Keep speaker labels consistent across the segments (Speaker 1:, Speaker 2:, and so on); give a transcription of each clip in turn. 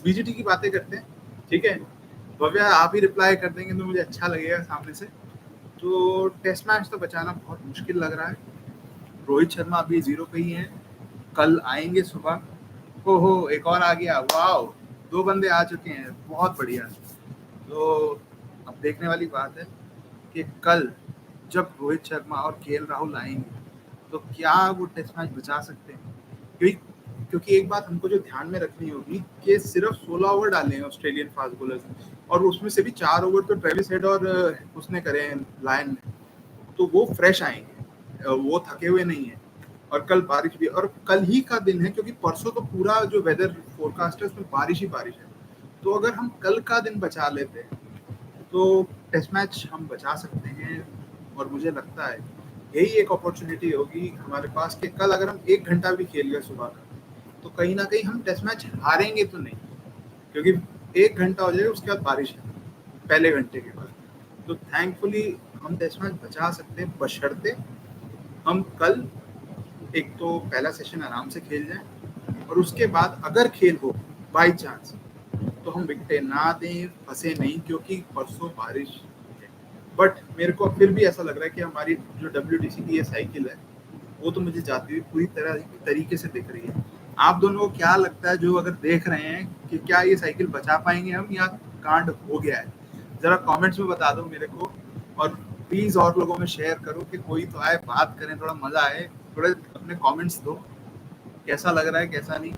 Speaker 1: BGT की बातें करते हैं, ठीक है। भव्य आप ही रिप्लाई कर देंगे तो मुझे अच्छा लगेगा सामने से। तो टेस्ट मैच तो बचाना बहुत मुश्किल लग रहा है। रोहित शर्मा अभी 0 पे ही हैं, कल आएंगे सुबह। हो एक और आ गया, वाओ 2 बंदे आ चुके हैं, बहुत बढ़िया। तो अब देखने वाली बात है कि कल जब रोहित शर्मा और केएल राहुल आएंगे तो क्या वो टेस्ट मैच बचा सकते हैं। क्योंकि एक बात हमको जो ध्यान में रखनी होगी कि सिर्फ 16 ओवर डाले हैं ऑस्ट्रेलियन फास्ट बॉलर्स ने, और उसमें से भी 4 ओवर तो ट्रेविस हेड और उसने करे हैं, लायन ने। तो वो फ्रेश आएंगे, वो थके हुए नहीं है। और कल बारिश भी, और कल ही का दिन है क्योंकि परसों तो पूरा जो वेदर फोरकास्ट है उसमें बारिश ही बारिश है। तो अगर हम कल का दिन बचा लेते हैं तो टेस्ट मैच हम बचा सकते हैं। और मुझे लगता है यही एक अपॉर्चुनिटी होगी हमारे पास कि कल अगर हम 1 घंटा भी खेल गए सुबह का तो कहीं ना कहीं हम टेस्ट मैच हारेंगे तो नहीं, क्योंकि 1 घंटा हो जाएगा उसके बाद बारिश है पहले घंटे के बाद। तो थैंकफुली हम टेस्ट मैच बचा सकते हैं, बशर्ते हम कल एक तो पहला सेशन आराम से खेल जाए और उसके बाद अगर खेल हो बाई चांस तो हम विकेटें ना दें, फंसे नहीं, क्योंकि परसों बारिश है। बट मेरे को फिर भी ऐसा लग रहा है कि हमारी जो WTC की ये साइकिल है वो तो मुझे जाती हुई पूरी तरीके से दिख रही है। आप दोनों को क्या लगता है, जो अगर देख रहे हैं, कि क्या ये साइकिल बचा पाएंगे हम या कांड हो गया है? जरा कमेंट्स में बता दो मेरे को, और प्लीज और लोगों में शेयर करो कि कोई तो आए, बात करें, थोड़ा मजा आए। थोड़े अपने कमेंट्स दो, कैसा लग रहा है कैसा नहीं।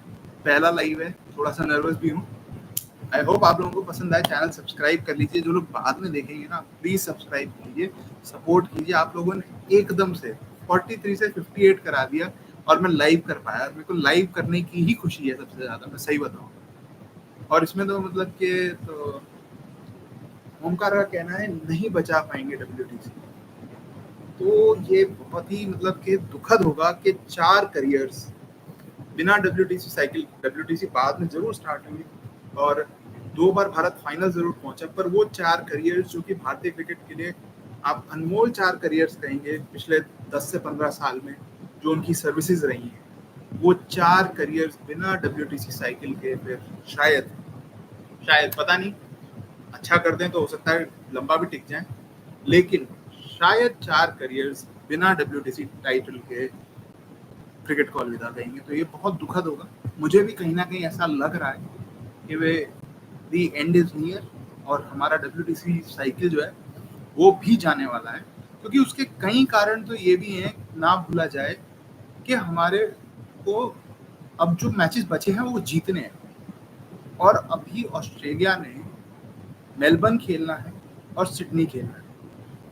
Speaker 1: पहला लाइव है, थोड़ा सा नर्वस भी हूँ। आई होप आप लोगों को पसंद आए। चैनल सब्सक्राइब कर लीजिए, जो लोग बाद में देखेंगे ना प्लीज सब्सक्राइब कीजिए, सपोर्ट कीजिए। आप लोगों ने एकदम से 43 से 58 करा दिया और मैं लाइव कर पाया। मेरे को लाइव करने की ही खुशी है सबसे ज्यादा, मैं सही बताऊँ। और इसमें तो मतलब कि तो ओमकार का कहना है नहीं बचा पाएंगे WTC, तो ये बहुत ही मतलब कि दुखद होगा कि 4 करियर्स बिना WTC साइकिल, WTC बाद में जरूर स्टार्ट हुई और 2 बार भारत फाइनल जरूर पहुंचा, पर वो 4 करियर्स जो कि भारतीय क्रिकेट के लिए आप अनमोल 4 करियर्स कहेंगे पिछले 10 से 15 साल में जो उनकी सर्विसेज रही हैं, वो 4 करियर्स बिना WTC साइकिल के फिर शायद पता नहीं अच्छा कर दें तो हो सकता है लंबा भी टिक जाए, लेकिन शायद 4 करियर्स बिना WTC टाइटल के क्रिकेट को अलविदा कहेंगे। तो ये बहुत दुखद होगा। मुझे भी कहीं ना कहीं ऐसा लग रहा है कि वे दी एंड इज नियर और हमारा WTC साइकिल जो है वो भी जाने वाला है, क्योंकि उसके कई कारण तो ये भी हैं, ना भूला जाए कि हमारे को अब जो मैचेस बचे हैं वो जीतने हैं। और अभी ऑस्ट्रेलिया ने मेलबर्न खेलना है और सिडनी खेलना है,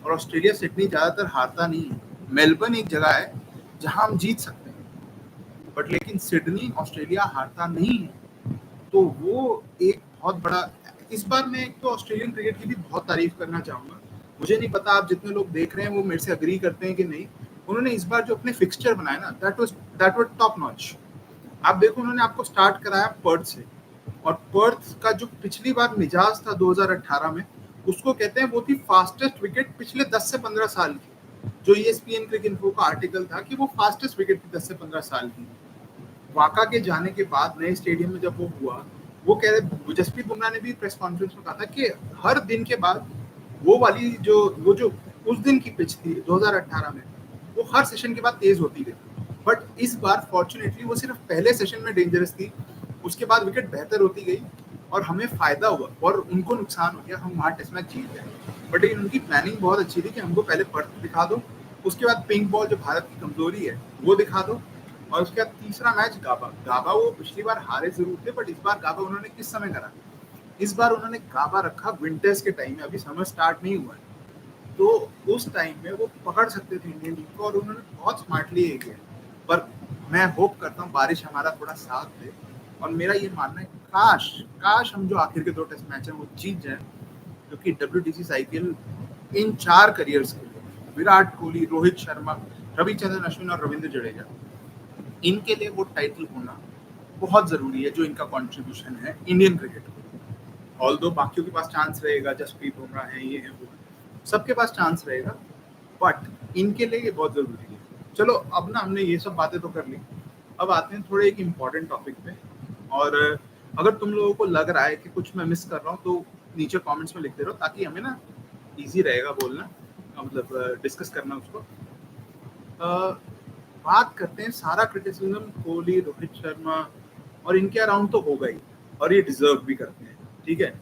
Speaker 1: और ऑस्ट्रेलिया सिडनी ज़्यादातर हारता नहीं है। मेलबर्न एक जगह है जहां हम जीत सकते हैं, बट लेकिन सिडनी ऑस्ट्रेलिया हारता नहीं है। तो वो एक बहुत बड़ा, इस बार मैं एक तो ऑस्ट्रेलियन क्रिकेट की भी बहुत तारीफ करना चाहूंगा। मुझे नहीं पता आप जितने लोग देख रहे हैं वो मेरे से अग्री करते हैं कि नहीं। उन्होंने इस बार जो अपने फिक्सचर बनाए ना, दैट वाज टॉप नॉच। आप देखो उन्होंने आपको स्टार्ट कराया पर्थ से, और पर्थ का जो पिछली बार मिजाज था 2018 में, उसको कहते हैं वो थी फास्टेस्ट विकेट पिछले 10 से 15 साल की। जो ESPN क्रिक इन्फो का आर्टिकल था कि वो फास्टेस्ट विकेट थी 10 से 15 साल की। वाका के जाने के बाद नए स्टेडियम में जब वो हुआ, वो कह रहे, जसप्रीत बुमराह ने भी प्रेस कॉन्फ्रेंस में कहा था कि हर दिन के बाद वो वाली जो उस दिन की पिच थी 2018 में, वो हर सेशन के बाद तेज होती गई। बट इस बार फॉर्चुनेटली वो सिर्फ पहले सेशन में डेंजरस थी, उसके बाद विकेट बेहतर होती गई और हमें फायदा हुआ और उनको नुकसान हो गया, हम वहाँ टेस्ट मैच जीत गए। बट लेकिन उनकी प्लानिंग बहुत अच्छी थी कि हमको पहले पर्थ दिखा दो, उसके बाद पिंक बॉल जो भारत की कमजोरी है वो दिखा दो, और उसके बाद तीसरा मैच गाबा वो पिछली बार हारे जरूर थे, बट इस बार गाबा उन्होंने किस समय करा? इस बार उन्होंने गाबा रखा विंटर्स के टाइम में, अभी समर स्टार्ट नहीं हुआ है, तो उस टाइम में वो पकड़ सकते थे इंडियन टीम को, और उन्होंने बहुत स्मार्टली ये किया। पर मैं होप करता हूँ बारिश हमारा थोड़ा साथ दे, और मेरा ये मानना है काश काश हम जो आखिर के 2 टेस्ट मैच हैं वो जीत जाए, क्योंकि WTC साइकिल इन 4 करियर्स के लिए, विराट कोहली, रोहित शर्मा, रविचंद्रन अश्विन और रविंद्र जडेजा, इनके लिए वो टाइटल होना बहुत जरूरी है, जो इनका कंट्रीब्यूशन है इंडियन क्रिकेट को। ऑल्दो बाकियों के पास चांस रहेगा, जसप्रीत बुमराह है, ये है वो, सबके पास चांस रहेगा, बट इनके लिए ये बहुत जरूरी है। चलो अब ना हमने ये सब बातें तो कर ली, अब आते हैं थोड़े एक इम्पॉर्टेंट टॉपिक पे। और अगर तुम लोगों को लग रहा है कि कुछ मैं मिस कर रहा हूँ तो नीचे कमेंट्स में लिखते रहो, ताकि हमें ना इजी रहेगा बोलना, मतलब डिस्कस करना उसको। बात करते हैं, सारा क्रिटिसिज्म कोहली, रोहित शर्मा और इनके अराउंड तो होगा ही, और ये डिजर्व भी करते हैं, ठीक है।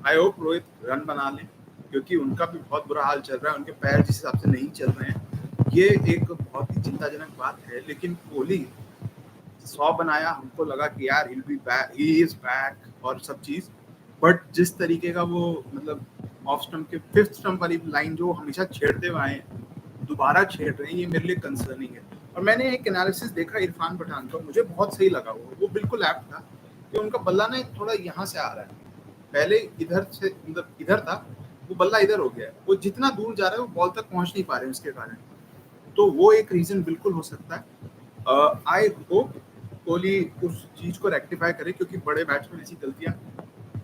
Speaker 1: आई होप रोहित रन बना लें, क्योंकि उनका भी बहुत बुरा हाल चल रहा है, उनके पैर जिस हिसाब से नहीं चल रहे हैं, ये एक बहुत ही चिंताजनक बात है। लेकिन कोहली 100 बनाया, हमको लगा कि यार he be back, he is back और सब चीज, बट जिस तरीके का वो मतलब ऑफ स्टंप के 5th स्टंप वाली लाइन जो हमेशा छेड़ते हुए आए, दोबारा छेड़ रहे हैं, ये मेरे लिए कंसर्निंग है। और मैंने एक एनालिसिस देखा इरफान पठान का, मुझे बहुत सही लगा, वो बिल्कुल ऐप्ट था कि उनका बल्ला ना थोड़ा यहाँ से आ रहा है, पहले इधर से मतलब इधर था, वो बल्ला इधर हो गया है, वो जितना दूर जा रहा है वो बॉल तक पहुंच नहीं पा रहे हैं उसके कारण, तो वो एक रीजन बिल्कुल हो सकता है। आई होप कोहली उस चीज को रेक्टिफाई करे, क्योंकि बड़े बैट्समैन ऐसी गलतियां,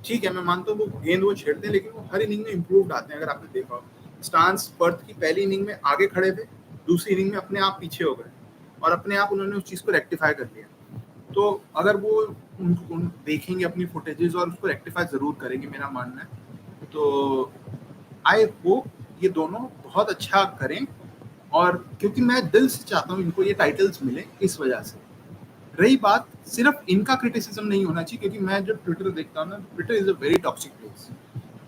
Speaker 1: ठीक है मैं मानता हूँ वो गेंद वो छेड़ते हैं, लेकिन वो हर इनिंग में इम्प्रूव आते हैं। अगर आपने देखा हो, स्टांस पर्थ की पहली इनिंग में आगे खड़े थे, दूसरी इनिंग में अपने आप पीछे हो गए, और अपने आप उन्होंने उस चीज को रेक्टिफाई कर लिया। तो अगर वो उन देखेंगे अपनी फुटेजेस और उसको रेक्टिफाई जरूर करेंगे, मेरा मानना है। तो आई होप ये दोनों बहुत अच्छा करें, और क्योंकि मैं दिल से चाहता हूँ इनको ये टाइटल्स मिले, इस वजह से। रही बात, सिर्फ इनका क्रिटिसिज्म नहीं होना चाहिए, क्योंकि मैं जब ट्विटर देखता हूँ ना, Twitter is a very toxic place,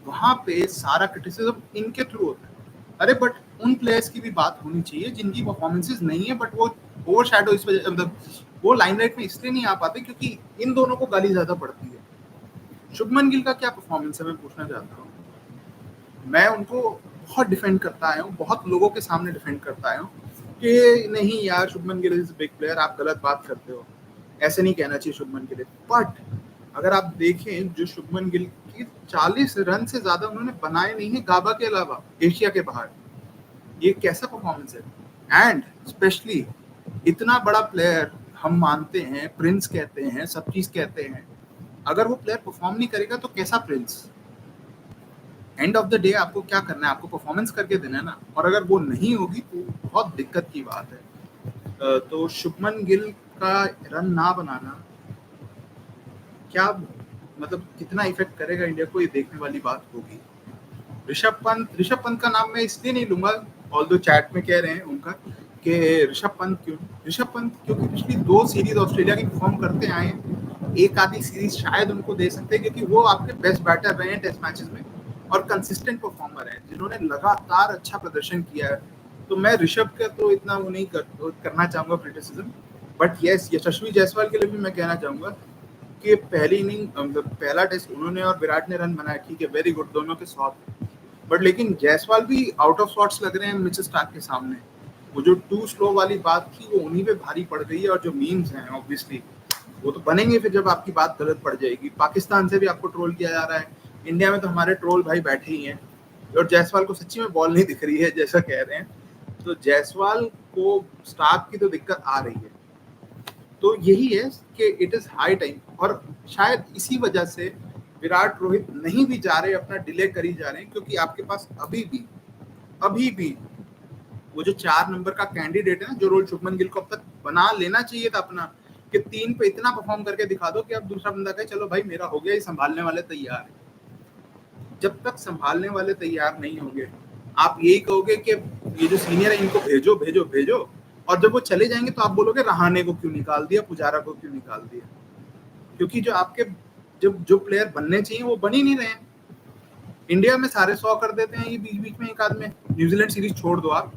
Speaker 1: वहां पे सारा क्रिटिसिज्म इनके थ्रू होता है। अरे बट उन प्लेयर्स की भी बात होनी चाहिए जिनकी परफॉर्मेंसेज नहीं है, बट वो ओवर शैडो इस वजह, मतलब वो लाइमलाइट में इसलिए नहीं आ पाते क्योंकि इन दोनों को गाली ज्यादा पड़ती है। शुभमन गिल का क्या परफॉर्मेंस है, मैं पूछना चाहता हूँ। मैं उनको बहुत डिफेंड करता आया हूँ, बहुत लोगों के सामने डिफेंड करता आया हूँ कि नहीं यार Shubman Gill is big player, आप गलत बात करते हो, ऐसे नहीं कहना चाहिए शुभमन गिल। बट अगर आप देखें, जो शुभमन गिल की 40 रन से ज्यादा उन्होंने बनाए नहीं है गाबा के अलावा एशिया के बाहर, ये कैसा परफॉर्मेंस है। एंड स्पेशली इतना बड़ा प्लेयर, हम मानते हैं, प्रिंस कहते हैं, सब चीज कहते हैं, अगर वो प्लेयर परफॉर्म नहीं करेगा तो कैसा Prince. End of the day आपको क्या करना है, आपको परफॉर्मेंस करके देना है ना, और अगर वो नहीं होगी तो बहुत दिक्कत की बात है। तो शुभमन गिल का रन ना बनाना क्या मतलब कितना इफेक्ट करेगा इंडिया को, ये देखने वाली बात होगी। ऋषभ पंत का नाम मैं इसलिए नहीं लूंगा, ऑल्दो चैट में कह रहे हैं उनका कि ऋषभ पंत क्योंकि पिछली 2 सीरीज ऑस्ट्रेलिया की परफॉर्म करते आए हैं, एक आधी सीरीज शायद उनको दे सकते हैं, क्योंकि वो आपके बेस्ट बैटर रहे हैं टेस्ट मैचेस में और कंसिस्टेंट परफॉर्मर है जिन्होंने लगातार अच्छा प्रदर्शन किया है। तो मैं ऋषभ का तो इतना वो नहीं करना चाहूंगा क्रिटिसिज्म, बट यस यशस्वी जायसवाल के लिए भी मैं कहना चाहूंगा कि पहली इनिंग मतलब पहला टेस्ट उन्होंने और विराट ने रन बनाया, ठीक है, वेरी गुड, दोनों के 100 थे, बट लेकिन जायसवाल भी आउट ऑफ सॉर्ट्स लग रहे हैं मिचेल स्टार्क के सामने। वो जो टू स्लो वाली बात थी वो उन्हीं पे भारी पड़ गई है, और जो मीम्स हैं ऑब्वियसली वो तो बनेंगे फिर जब आपकी बात गलत पड़ जाएगी। पाकिस्तान से भी आपको ट्रोल किया जा रहा है, इंडिया में तो हमारे ट्रोल भाई बैठे ही हैं, और जायसवाल को सच्ची में बॉल नहीं दिख रही है जैसा कह रहे हैं, तो जायसवाल को स्टार्क की तो दिक्कत आ रही है। तो यही है कि इट इज हाई टाइम, और शायद इसी वजह से विराट रोहित नहीं भी जा रहे, अपना डिले करी जा रहे हैं, क्योंकि आपके पास अभी भी वो जो 4 नंबर का कैंडिडेट है ना, जो रोल शुभमन गिल को अब तक बना लेना चाहिए था अपना, कि 3 पे इतना परफॉर्म करके दिखा दो कि अब दूसरा बंदा कहे चलो भाई मेरा हो गया, ये संभालने वाले तैयार है। जब तक संभालने वाले तैयार नहीं होंगे, आप यही कहोगे कि ये जो सीनियर है इनको भेजो भेजो भेजो, और जब वो चले जाएंगे तो आप बोलोगे रहाणे को क्यों निकाल दिया, पुजारा को क्यों निकाल दिया, क्योंकि जो आपके जो प्लेयर बनने चाहिए वो बन ही नहीं रहे हैं। इंडिया में सारे 100 कर देते हैं, ये बीच बीच में एक आदमी, न्यूजीलैंड सीरीज छोड़ दो आप,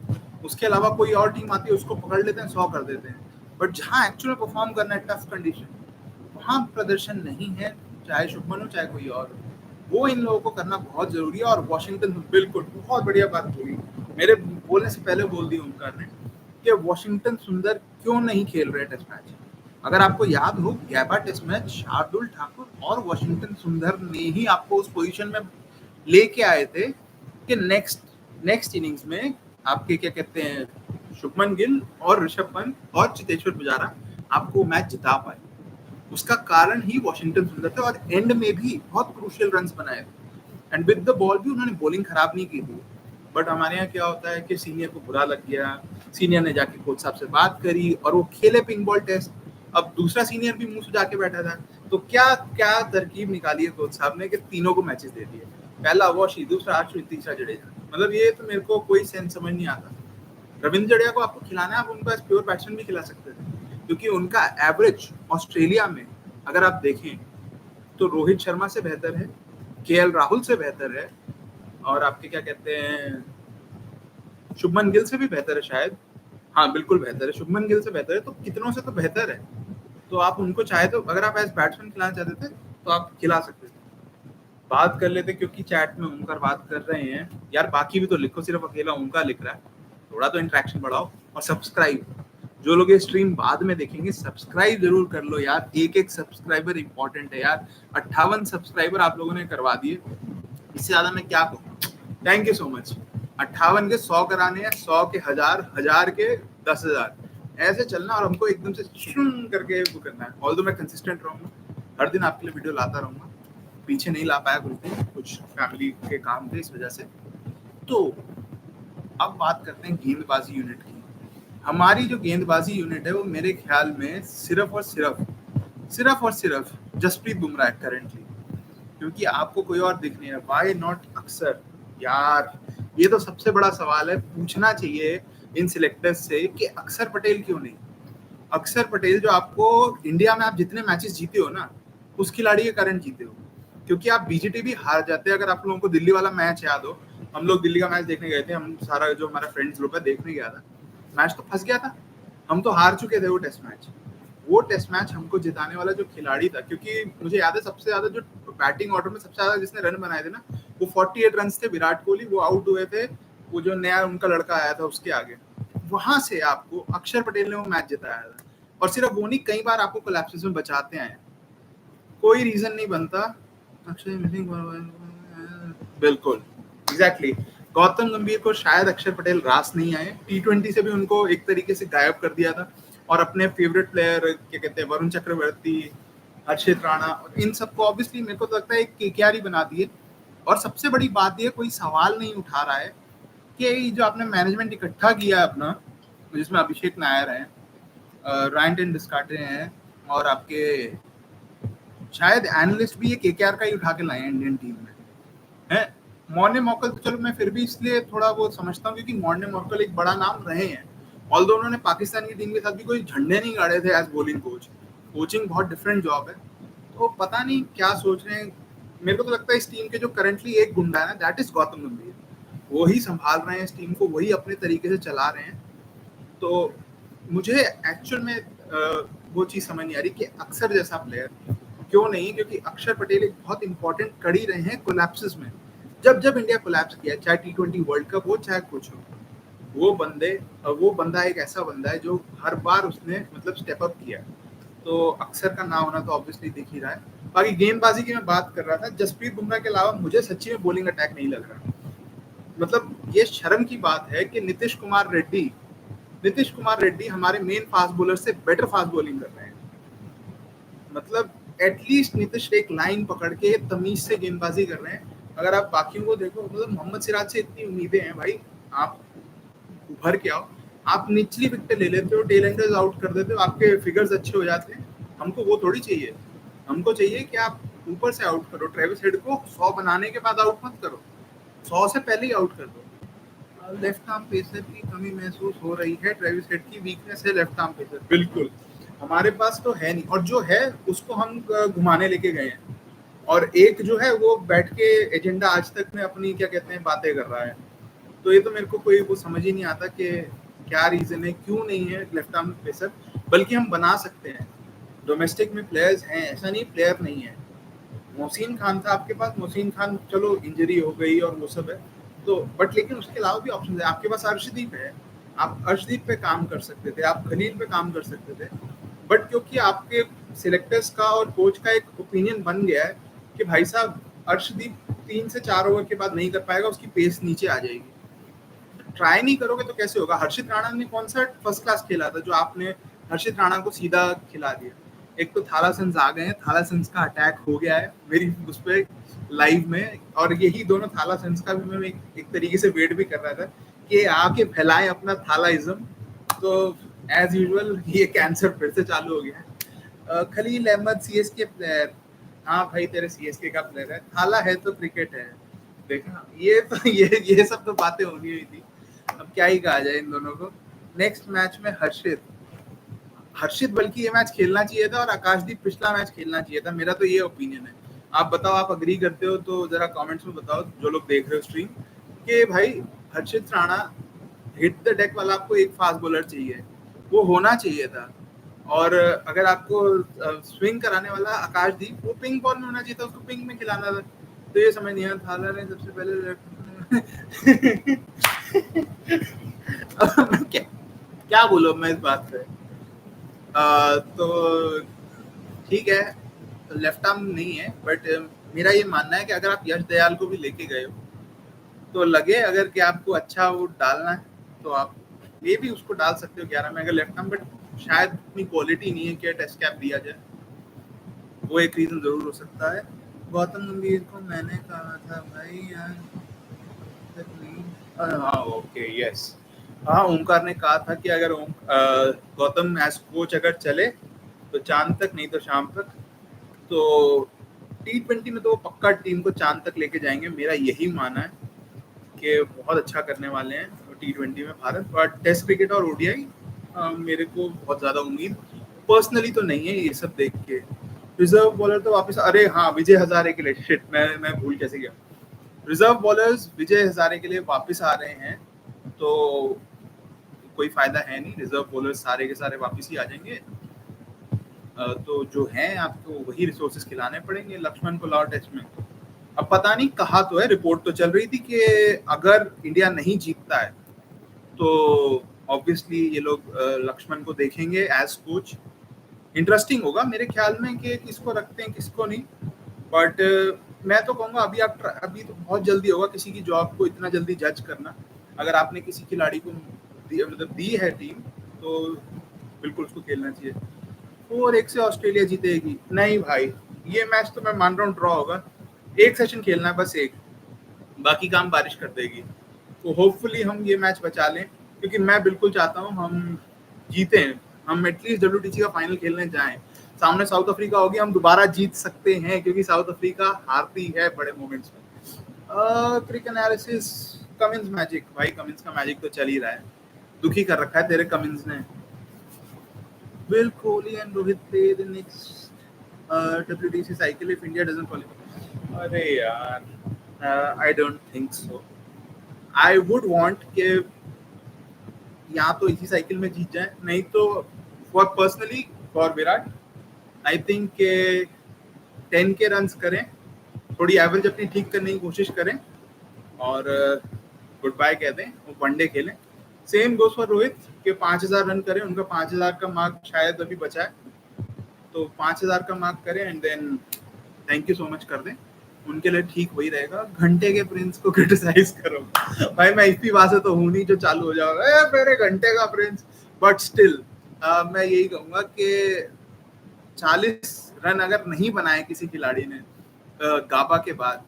Speaker 1: उसके अलावा कोई और टीम आती है उसको पकड़ लेते हैं, 100 कर देते हैं, बट जहां एक्चुअल परफॉर्म करना है टफ कंडीशन, वहां प्रदर्शन नहीं है, चाहे शुभमन हो चाहे कोई और, वो इन लोगों को करना बहुत जरूरी है। और वॉशिंगटन बिल्कुल बहुत बढ़िया बात हुई, मेरे बोलने से पहले बोल दी ओमकार ने कि वॉशिंगटन सुंदर क्यों नहीं खेल रहे टेस्ट मैच। अगर आपको याद हो, Gabba test match Shardul Thakur और वॉशिंगटन सुंदर ने ही आपको उस पोजीशन में लेके आए थे कि नेक्स्ट इनिंग्स में आपके क्या कहते हैं, शुभमन गिल और ऋषभ पंत और चेतेश्वर पुजारा आपको मैच जिता पाए। उसका कारण ही वॉशिंगटन सुंदर थे, और एंड में भी बहुत क्रूशियल रन्स बनाए थे, एंड विद द बॉल भी उन्होंने बॉलिंग खराब नहीं की थी। बट हमारे यहाँ क्या होता है कि सीनियर को बुरा लग गया, सीनियर ने जाके कोच साहब से बात करी और वो खेले पिंक बॉल टेस्ट। अब दूसरा सीनियर भी मुंह सुजा के बैठा था। तो क्या क्या तरकीब निकाली है कोच साहब ने कि तीनों को मैचेस दे दिए, पहला वॉशी, दूसरा अश्विन, तीसरा जडेजा। मतलब ये तो मेरे को कोई सेंस समझ नहीं आता। रविंद्र जडेजा को आपको खिलाना है, आप उनको एज प्योर बैट्समैन भी खिला सकते थे, क्योंकि उनका एवरेज ऑस्ट्रेलिया में अगर आप देखें तो रोहित शर्मा से बेहतर है, केएल राहुल से बेहतर है, और आपके क्या कहते हैं शुभमन गिल से भी बेहतर है शायद। हाँ बिल्कुल बेहतर है, शुभमन गिल से बेहतर है, तो कितनों से तो बेहतर है। तो आप उनको चाहे तो अगर आप एज बैट्समैन खिलाना चाहते थे तो आप खिला सकते थे। बात कर लेते, क्योंकि चैट में ओमकार बात कर रहे हैं यार, बाकी भी तो लिखो, सिर्फ अकेला ओमकार लिख रहा है, थोड़ा तो इंटरेक्शन बढ़ाओ। और सब्सक्राइब, जो लोग ये स्ट्रीम बाद में देखेंगे सब्सक्राइब जरूर कर लो यार, एक एक सब्सक्राइबर इंपॉर्टेंट है यार। 58 सब्सक्राइबर आप लोगों ने करवा दिए, इससे ज्यादा मैं क्या कहूँ। Thank you so much. 58 के 100 कराने हैं, 100 के 1000, 1000 के 10,000, ऐसे चलना, और हमको एकदम से शुम करके वो करना है। ऑल्दो मैं कंसिस्टेंट रहूंगा, हर दिन आपके लिए वीडियो लाता रहूंगा, पीछे नहीं ला पाया कुछ फैमिली के काम थे इस वजह से। तो अब बात करते हैं गेंदबाजी यूनिट की। हमारी जो गेंदबाजी यूनिट है वो मेरे ख्याल में सिर्फ और सिर्फ जसप्रीत बुमराह है करंटली, क्योंकि आपको कोई और दिख नहीं है। व्हाई नॉट अक्षर यार, ये तो सबसे बड़ा सवाल है, पूछना चाहिए इन सिलेक्टर्स से कि अक्षर पटेल क्यों नहीं। अक्षर पटेल जो आपको इंडिया में आप जितने मैचेस जीते हो ना, उस खिलाड़ी के कारण जीते हो, क्योंकि आप बीजीटी भी हार जाते हैं। अगर आप लोगों को दिल्ली वाला मैच याद हो, हम लोग दिल्ली का मैच देखने गए थे, हम सारा जो हमारा फ्रेंड्स ग्रुप है देखने गया था, मैच तो फंस गया था, हम तो हार चुके थे वो टेस्ट मैच। वो टेस्ट मैच हमको जिताने वाला जो खिलाड़ी था, क्योंकि मुझे याद है सबसे ज्यादा जो बैटिंग ऑर्डर में सबसे ज्यादा जिसने रन बनाए थे ना, वो 48 रन थे, विराट कोहली, वो आउट हुए थे, वो जो नया उनका लड़का आया था उसके आगे। वहां से आपको अक्षर पटेल ने वो मैच जिताया था, और सिर्फ वो नहीं, कई बार आपको कोलैप्सेस में बचाते आए। कोई रीजन नहीं बनता। अक्षर बिल्कुल एग्जैक्टली गौतम गंभीर को शायद अक्षर पटेल रास नहीं आए, T20 से भी उनको एक तरीके से गायब कर दिया था, और अपने फेवरेट प्लेयर क्या कहते हैं वरुण चक्रवर्ती, हर्षित राणा, इन सबको ऑब्वियसली मेरे को तो लगता है केकेआर ही बना दिए। और सबसे बड़ी बात ये, कोई सवाल नहीं उठा रहा है कि जो आपने मैनेजमेंट इकट्ठा किया है अपना, जिसमें अभिषेक नायर है, रायन टेन डिस्काटे हैं, और आपके शायद एनालिस्ट भी ये केकेआर का ही उठा के लाए हैं इंडियन टीम में है। मॉर्ने मॉर्कल तो चलो मैं फिर भी इसलिए थोड़ा वो समझता हूँ, क्योंकि मॉर्ने मॉर्कल एक बड़ा नाम रहे हैं, ऑल्दो उन्होंने पाकिस्तान की टीम के साथ भी कोई झंडे नहीं गाड़े थे एज बॉलिंग कोच। कोचिंग बहुत डिफरेंट जॉब है, तो पता नहीं क्या सोच रहे हैं। मेरे को तो लगता है इस टीम के जो करंटली एक गुंडा है ना, दैट इज गौतम गंभीर, वो ही संभाल रहे हैं इस टीम को, वही अपने तरीके से चला रहे हैं। तो मुझे एक्चुअल में वो चीज़ समझ नहीं आ रही कि अक्षर जैसा प्लेयर क्यों नहीं, क्योंकि अक्षर पटेल एक बहुत इंपॉर्टेंट कड़ी रहे हैं कोलैप्सेस में। जब इंडिया कोलैप्स किया, चाहे T20 वर्ल्ड कप हो चाहे कुछ हो, वो बंदा एक ऐसा बंदा है जो हर बार उसने मतलब स्टेप अप किया। तो अक्षर का ना होना तो ऑब्वियसली दिख ही रहा है। बाकी गेंदबाजी की मैं बात कर रहा था, जसप्रीत बुमराह के अलावा मुझे सच्ची में बॉलिंग अटैक नहीं लग रहा। मतलब ये शर्म की बात है कि नीतीश कुमार रेड्डी हमारे मेन फास्ट बॉलर से बेटर फास्ट बॉलिंग कर रहे हैं। मतलब एटलीस्ट नीतीश एक लाइन पकड़ के तमीज से गेंदबाजी कर रहे हैं। अगर आप बाकियों को देखो, मतलब मोहम्मद सिराज से इतनी उम्मीदें हैं भाई, आप उभर के आओ, आप निचली विकेट ले लेते हो, टेल एंडर्स आउट कर देते हो, आपके फिगर्स अच्छे हो जाते हैं। हमको वो थोड़ी चाहिए, हमको चाहिए कि आप ऊपर से आउट करो। ट्रेविस हेड को 100 बनाने के बाद आउट मत करो, 100 से पहले ही आउट कर दो। लेफ्ट आर्म पेसर की कमी महसूस हो रही है, ट्रेविस हेड की वीकनेस है लेफ्ट आर्म पेसर। बिल्कुल हमारे पास तो है नहीं, और जो है उसको हम घुमाने लेके गए हैं, और एक जो है वो बैठ के एजेंडा आज तक में अपनी क्या कहते हैं बातें कर रहा है। तो ये तो मेरे को कोई वो समझ ही नहीं आता कि क्या रीजन है, क्यों नहीं है लेफ्ट आर्म पेसर। बल्कि हम बना सकते हैं, डोमेस्टिक में प्लेयर्स हैं, ऐसा नहीं प्लेयर नहीं है। मोहसिन खान था आपके पास, मोहसिन खान चलो इंजरी हो गई और वो सब है, तो बट लेकिन उसके अलावा भी ऑप्शन है। आपके पास अर्शदीप है, आप अर्शदीप पे काम कर सकते थे, आप खलील पे काम कर सकते थे, बट क्योंकि आपके सिलेक्टर्स का और कोच का एक ओपिनियन बन गया है कि भाई साहब अर्शदीप 3 से 4 ओवर के बाद नहीं कर पाएगा, उसकी पेस नीचे आ जाएगी। ट्राई नहीं करोगे तो कैसे होगा। हर्षित राणा ने कौन सा फर्स्ट क्लास खेला था जो आपने हर्षित राणा को सीधा खिला दिया। एक तो थालासंस आ गए हैं, थालासंस का अटैक हो गया है मेरी उस पर लाइव में, और यही दोनों थालासंस का भी मैं एक तरीके से वेट भी कर रहा था कि आके फैलाएं अपना थालाइज्म। तो एज यूजुअल ये कैंसर फिर से चालू हो गया है। खलील अहमद सीएसके प्लेयर, हाँ भाई तेरे सीएसके का प्लेयर है, थाला है तो क्रिकेट है। देखा, ये तो ये सब तो बातें होनी हुई थी, अब क्या ही कहा जाए इन दोनों को। नेक्स्ट मैच में हर्षित बल्कि ये मैच खेलना चाहिए था और आकाशदीप पिछला मैच खेलना चाहिए था, मेरा तो ये ओपिनियन है। आप बताओ, आप अग्री करते हो तो जरा कमेंट्स में बताओ, जो लोग देख रहे हो स्ट्रीम, कि भाई हर्षित राणा हिट द डेक वाला आपको एक फास्ट बॉलर चाहिए, वो होना चाहिए था। और अगर आपको स्विंग कराने वाला आकाशदीप, वो पिंक बॉल में होना चाहिए था, उसको पिंक में खिलाना था। तो ये समझ नहीं आया, थाला ने सबसे पहले क्या बोलो मैं इस बात पे। तो ठीक है, लेफ्ट आर्म नहीं है, बट मेरा ये मानना है कि अगर आप यश दयाल को भी लेके गए हो तो लगे अगर कि आपको अच्छा वो डालना है तो आप ये भी उसको डाल सकते हो 11 में अगर लेफ्ट आर्म, बट शायद इतनी क्वालिटी नहीं है कि टेस्ट कैप दिया जाए, वो एक रीजन जरूर हो सकता है। गौतम गंभीर को मैंने कहा था भाई यार, हाँ ओके यस, हाँ ओमकार ने कहा था कि अगर गौतम एज कोच अगर चले तो चांद तक, नहीं तो शाम तक। तो T20 में तो वो पक्का टीम को चांद तक लेके जाएंगे, मेरा यही मानना है कि बहुत अच्छा करने वाले हैं T20 में भारत। बट टेस्ट क्रिकेट और ओडीआई मेरे को बहुत ज्यादा उम्मीद पर्सनली तो नहीं है ये सब देख के। रिजर्व बॉलर तो वापस, अरे हाँ विजय हजारे के लिए, शिट मैं भूल कैसे गया, रिजर्व बॉलर्स विजय हजारे के लिए वापस आ रहे हैं तो कोई फायदा है नहीं, रिजर्व बॉलर्स सारे के सारे वापस ही आ जाएंगे। तो जो हैं आपको वही रिसोर्सेज खिलाने पड़ेंगे। लक्ष्मण को लाओ टेस्ट में, अब पता नहीं, कहा तो है, रिपोर्ट तो चल रही थी कि अगर इंडिया नहीं जीतता है तो ऑब्वियसली ये लोग लक्ष्मण को देखेंगे एज कोच। इंटरेस्टिंग होगा मेरे ख्याल में कि किसको रखते हैं किसको नहीं, बट मैं तो कहूँगा अभी तो बहुत जल्दी होगा किसी की जॉब को इतना जल्दी जज करना। अगर आपने किसी खिलाड़ी को दी है टीम तो बिल्कुल उसको खेलना चाहिए। 4-1 से ऑस्ट्रेलिया जीतेगी, नहीं भाई ये मैच तो मैं मान रहा हूँ ड्रॉ होगा, एक सेशन खेलना है बस, एक, बाकी काम बारिश कर देगी। तो होपफुली हम ये मैच बचा लें, क्योंकि मैं बिल्कुल चाहता हूँ हम जीते, हम एटलीस्ट WTC का फाइनल खेलने जाएं। सामने साउथ अफ्रीका होगी, हम दोबारा जीत सकते हैं क्योंकि साउथ अफ्रीका हारती है बड़े मोमेंट्स में। क्रिक एनालिसिस, कमिंस मैजिक, भाई कमिंस का मैजिक तो चल ही रहा है, दुखी कर रखा है तेरे कमिंस ने। Will Kohli and Rohit play the next WTC cycle if India doesn't qualify? अरे यार, I don't think so. I would want कि या तो इसी साइकिल में जीत जाए, नहीं तो for personally for Virat I think के 10 के रन्स करें, थोड़ी एवरेज अपनी ठीक करने की कोशिश करें और गुड बाय कह दें, वो वनडे खेलें। सेम गोस फॉर रोहित के 5000 रन करें, उनका 5000 का मार्क शायद अभी बचा है, तो 5000 का मार्क करें and then thank you so much कर दें, उनके लिए ठीक वही रहेगा। घंटे के प्रिंस को क्रिटिसाइज करो भाई, मैं इसी बात से तो हूँ नहीं जो चालू हो जाओगा मेरे घंटे का प्रिंस, बट स्टिल मैं यही कहूंगा कि 40 रन अगर नहीं बनाए किसी खिलाड़ी ने गाबा के बाद,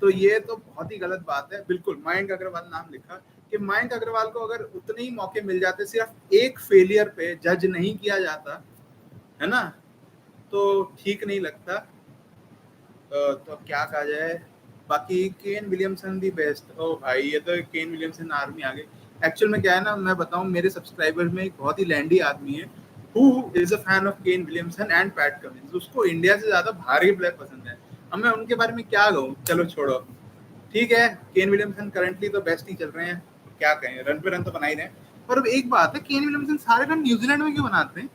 Speaker 1: तो ये तो बहुत ही गलत बात है। बिल्कुल मयंक अग्रवाल नाम लिखा कि मयंक अग्रवाल को अगर उतने ही मौके मिल जाते, सिर्फ एक फेलियर पे जज नहीं किया जाता है ना, तो ठीक नहीं लगता। तो क्या कहा जाए, बाकी केन विलियमसन दी बेस्ट। ओ भाई ये तो केन विलियमसन आर्मी आ गई। एक्चुअल में क्या है ना, मैं बताऊं, मेरे सब्सक्राइबर्स में एक बहुत ही लैंडी आदमी है who is a fan of Kane Williamson and PAT Cummins, उसको इंडिया से ज्यादा बाहर के प्लेयर पसंद है। अब मैं उनके बारे में क्या कहूँ, चलो छोड़ो, ठीक है केन विलियमसन करंटली तो बेस्ट ही चल रहे हैं, क्या कहें, रन पे रन तो बना ही रहे हैं। पर अब एक बात है, केन विलियमसन सारे रन न्यूजीलैंड में क्यों बनाते हैं?